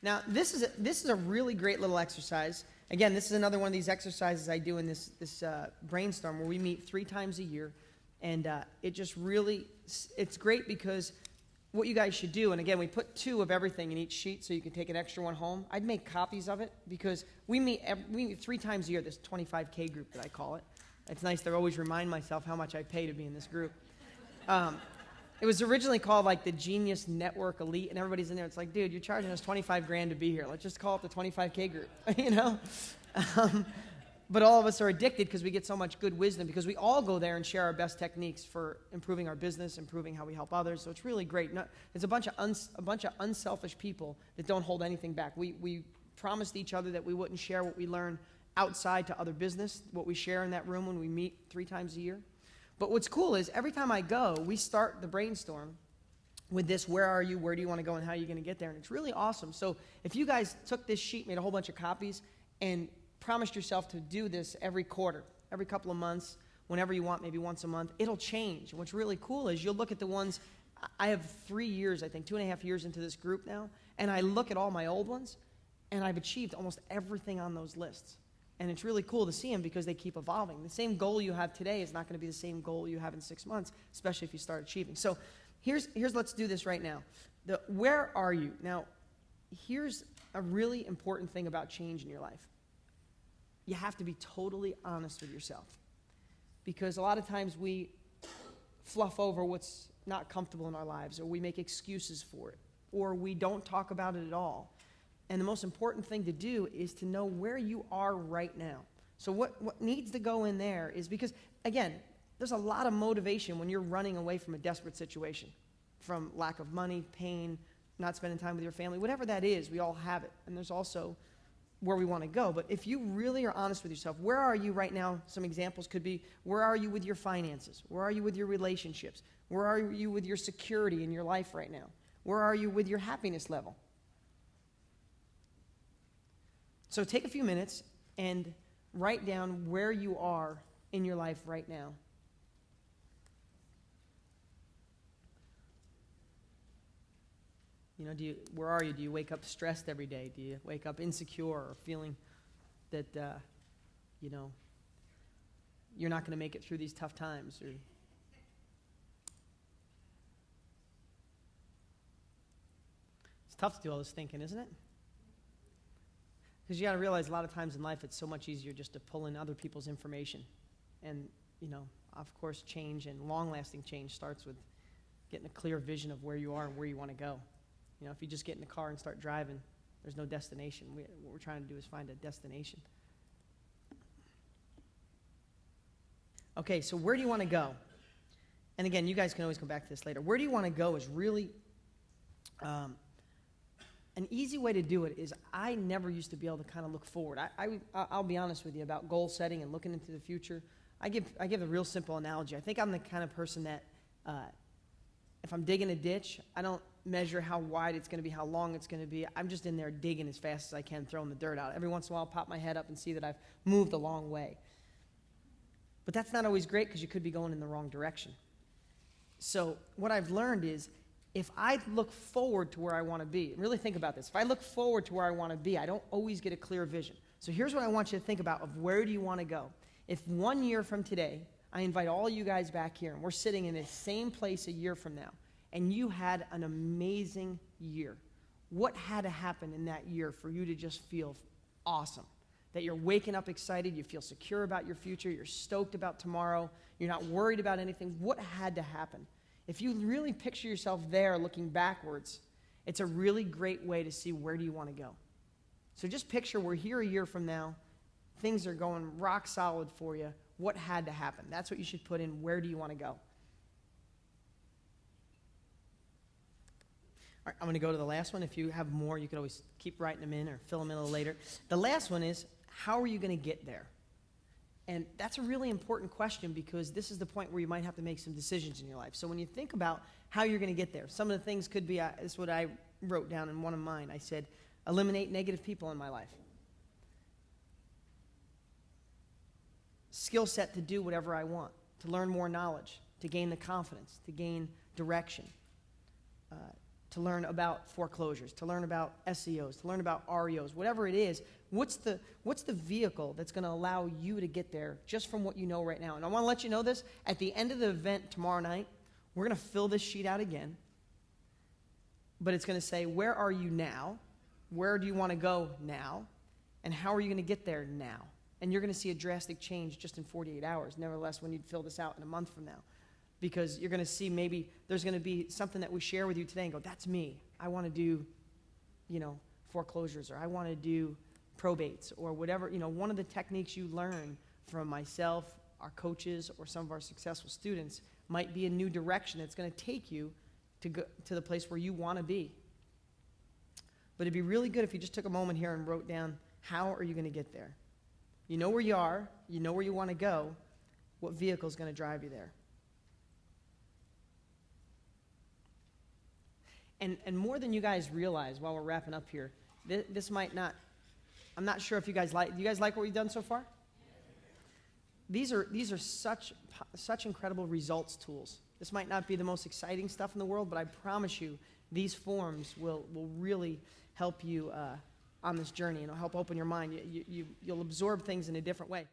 Now, this is a really great little exercise. Again, this is another one of these exercises I do in this brainstorm where we meet 3 times a year. And it's great because what you guys should do, and again, we put 2 of everything in each sheet so you can take an extra one home. I'd make copies of it because we meet 3 times a year, this 25K group that I call it. It's nice to always remind myself how much I pay to be in this group. It was originally called like the Genius Network Elite, and everybody's in there. It's like, dude, you're charging us $25,000 to be here. Let's just call it the 25K group, you know? But all of us are addicted because we get so much good wisdom because we all go there and share our best techniques for improving our business, improving how we help others. So it's really great. It's a bunch of unselfish people that don't hold anything back. We promised each other that we wouldn't share what we learn outside to other business, what we share in that room when we meet 3 times a year. But what's cool is every time I go, we start the brainstorm with this, where are you, where do you want to go, and how are you going to get there? And it's really awesome. So if you guys took this sheet, made a whole bunch of copies, and promised yourself to do this every quarter, every couple of months, whenever you want, maybe once a month, it'll change. And what's really cool is you'll look at the ones, I have 3 years, I think, 2.5 years into this group now, and I look at all my old ones, and I've achieved almost everything on those lists. And it's really cool to see them because they keep evolving. The same goal you have today is not going to be the same goal you have in 6 months, especially if you start achieving. So here's let's do this right now. Where are you? Now, here's a really important thing about change in your life. You have to be totally honest with yourself. Because a lot of times we fluff over what's not comfortable in our lives, or we make excuses for it, or we don't talk about it at all. And the most important thing to do is to know where you are right now. So what needs to go in there is because, again, there's a lot of motivation when you're running away from a desperate situation, from lack of money, pain, not spending time with your family, whatever that is, we all have it. And there's also where we want to go. But if you really are honest with yourself, where are you right now? Some examples could be, where are you with your finances? Where are you with your relationships? Where are you with your security in your life right now? Where are you with your happiness level? So take a few minutes and write down where you are in your life right now. You know, where are you? Do you wake up stressed every day? Do you wake up insecure or feeling that, you're not going to make it through these tough times? Or it's tough to do all this thinking, isn't it? Because you got to realize a lot of times in life it's so much easier just to pull in other people's information. And, of course, change and long-lasting change starts with getting a clear vision of where you are and where you want to go. If you just get in the car and start driving, there's no destination. What we're trying to do is find a destination. Okay, so where do you want to go? And again, you guys can always come back to this later. Where do you want to go is really an easy way to do it is I never used to be able to kind of look forward. I'll be honest with you about goal setting and looking into the future. I give a real simple analogy. I think I'm the kind of person that if I'm digging a ditch, I don't measure how wide it's going to be, how long it's going to be. I'm just in there digging as fast as I can, throwing the dirt out. Every once in a while, I'll pop my head up and see that I've moved a long way. But that's not always great because you could be going in the wrong direction. So what I've learned is if I look forward to where I want to be, and really think about this, if I look forward to where I want to be, I don't always get a clear vision. So here's what I want you to think about of where do you want to go. If 1 year from today, I invite all you guys back here, and we're sitting in the same place a year from now, and you had an amazing year. What had to happen in that year for you to just feel awesome? That you're waking up excited, you feel secure about your future, you're stoked about tomorrow, you're not worried about anything. What had to happen? If you really picture yourself there looking backwards, it's a really great way to see where do you want to go. So just picture we're here a year from now, things are going rock solid for you. What had to happen? That's what you should put in, where do you want to go? All right, I'm going to go to the last one. If you have more, you can always keep writing them in or fill them in a little later. The last one is, how are you going to get there? And that's a really important question because this is the point where you might have to make some decisions in your life. So when you think about how you're going to get there, some of the things could be, this is what I wrote down in one of mine. I said, eliminate negative people in my life. Skill set to do whatever I want, to learn more knowledge, to gain the confidence, to gain direction, to learn about foreclosures, to learn about SEOs, to learn about REOs, whatever it is, what's the vehicle that's going to allow you to get there just from what you know right now? And I want to let you know this, at the end of the event tomorrow night, we're going to fill this sheet out again, but it's going to say, where are you now? Where do you want to go now? And how are you going to get there now? And you're going to see a drastic change just in 48 hours, nevertheless, when you fill this out in a month from now. Because you're going to see maybe there's going to be something that we share with you today and go, that's me. I want to do, foreclosures, or I want to do probates, or whatever. One of the techniques you learn from myself, our coaches, or some of our successful students might be a new direction that's going to take you to go to the place where you want to be. But it'd be really good if you just took a moment here and wrote down, how are you going to get there? You know where you are. You know where you want to go. What vehicle is going to drive you there? And more than you guys realize, while we're wrapping up here, this might not, I'm not sure if you guys like, do you guys like what we've done so far? These are such incredible results tools. This might not be the most exciting stuff in the world, but I promise you, these forms will really help you on this journey, and it'll help open your mind. You'll absorb things in a different way.